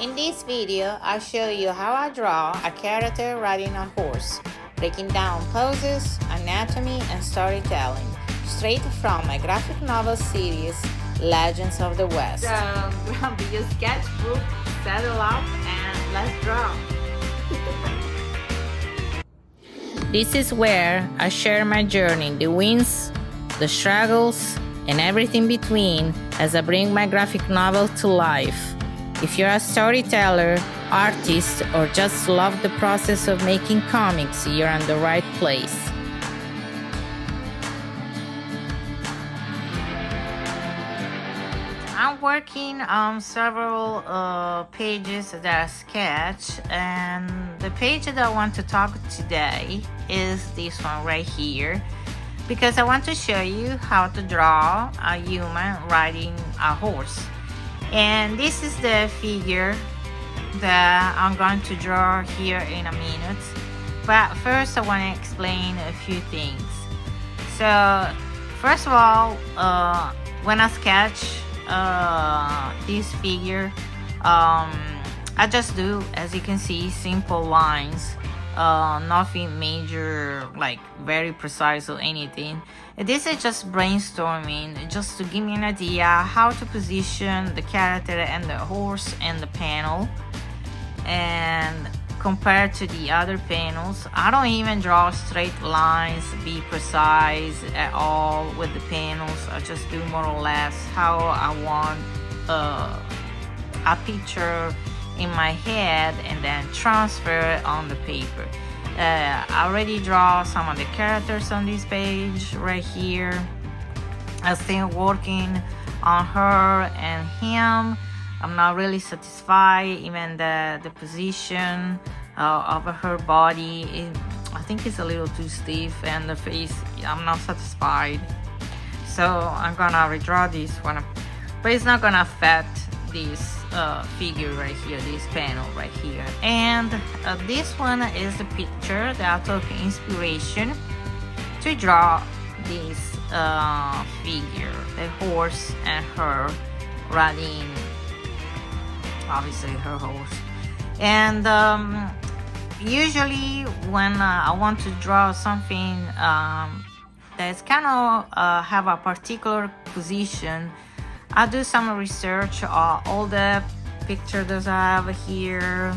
In this video, I'll show you how I draw a character riding a horse, breaking down poses, anatomy, and storytelling, straight from my graphic novel series, Legends of the West. So grab your sketchbook, settle up, and let's draw. This is where I share my journey, the wins, the struggles, and everything between as I bring my graphic novel to life. If you're a storyteller, artist, or just love the process of making comics, you're in the right place. I'm working on several pages that I sketch, and the page that I want to talk today is this one right here, because I want to show you how to draw a human riding a horse. And this is the figure that I'm going to draw here in a minute. But first I want to explain a few things. So first of all, when I sketch this figure, I just do, as you can see, simple lines. Nothing major, like very precise or anything. This is just brainstorming, just to give me an idea how to position the character and the horse in the panel. And compared to the other panels, I don't even draw straight lines, be precise at all with the panels. I just do more or less how I want a picture in my head and then transfer it on the paper. I already draw some of the characters on this page right here. I'm still working on her and him. I'm not really satisfied. Even the position of her body, I think it's a little too stiff, and the face, I'm not satisfied. So I'm gonna redraw this one, but it's not gonna affect this figure right here, this panel right here. And this one is the picture that I took inspiration to draw this figure, the horse and her riding, obviously her horse. And usually when I want to draw something that's kind of have a particular position, I do some research on all the pictures that I have here,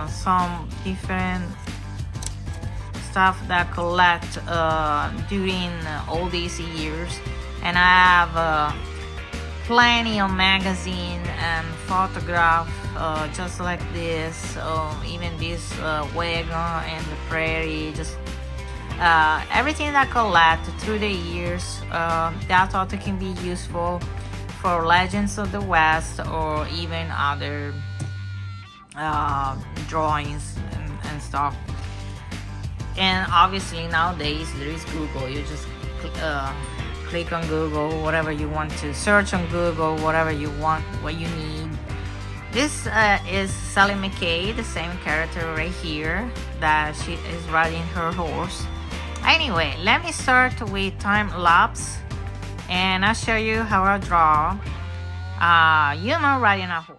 some different stuff that I collect during all these years, and I have plenty of magazine and photograph just like this, even this wagon and the prairie, just everything that I collect through the years that I thought it can be useful for Legends of the West, or even other drawings and stuff. And obviously nowadays there is Google. You just click on Google, whatever you want to search on Google, whatever you want, what you need. This is Sally McKay, the same character right here, that she is riding her horse. Anyway, let me start with time lapse, and I'll show you how I draw a human riding a horse.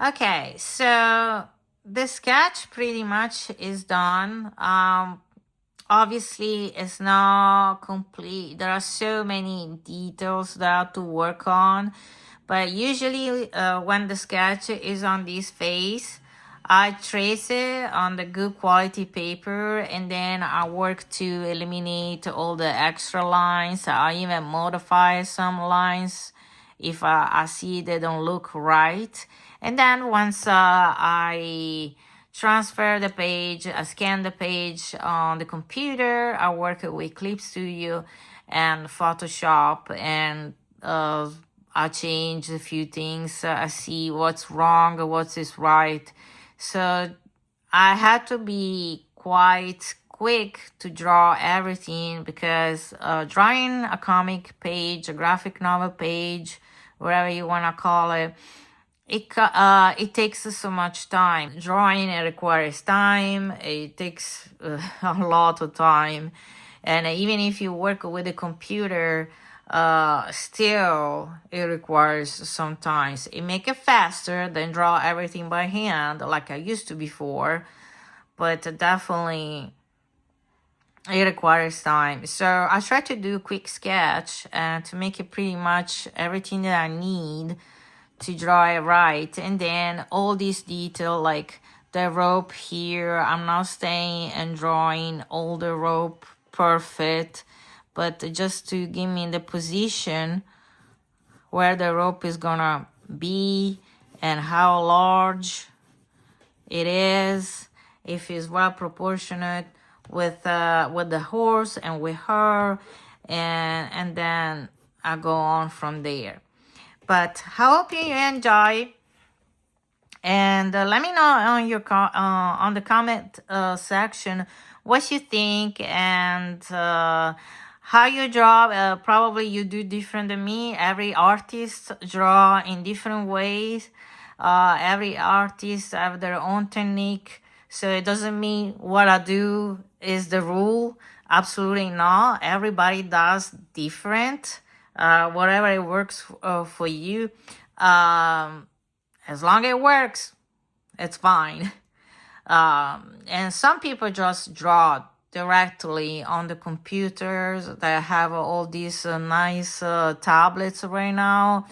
Okay, so the sketch pretty much is done. Obviously, it's not complete. There are so many details that I have to work on, but usually, when the sketch is on this face, I trace it on the good quality paper, and then I work to eliminate all the extra lines. I even modify some lines if I see they don't look right. And then once I transfer the page, I scan the page on the computer, I work with Clip Studio and Photoshop, and I change a few things. I see what's wrong, what is right. So I had to be quite quick to draw everything, because drawing a comic page, a graphic novel page, whatever you want to call it, it takes so much time. Drawing, it requires time. It takes a lot of time, and even if you work with a computer, still it requires sometimes. It make it faster than draw everything by hand like I used to before, but definitely it requires time. So I try to do a quick sketch and to make it pretty much everything that I need to draw it right. And then all these detail, like the rope here, I'm not staying and drawing all the rope perfect, but just to give me the position where the rope is gonna be and how large it is, if it's well proportionate with the horse and with her, and then I go on from there. But I hope you enjoy, and let me know on your on the comment section what you think, and how you draw. Probably you do different than me. Every artist draw in different ways. Every artist have their own technique, so it doesn't mean what I do is the rule. Absolutely not. Everybody does different. Whatever it works for you, as long as it works, it's fine. And some people just draw directly on the computers. They have all these nice tablets right now,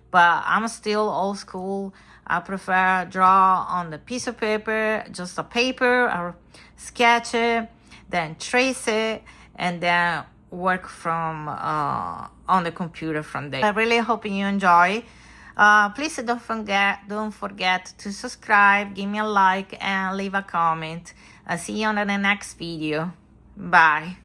but I'm still old school. I prefer draw on the piece of paper, just a paper, or sketch it, then trace it, and then work from on the computer from there. I really hope you enjoy. Please don't forget to subscribe, give me a like, and leave a comment. I'll see you on the next video. Bye.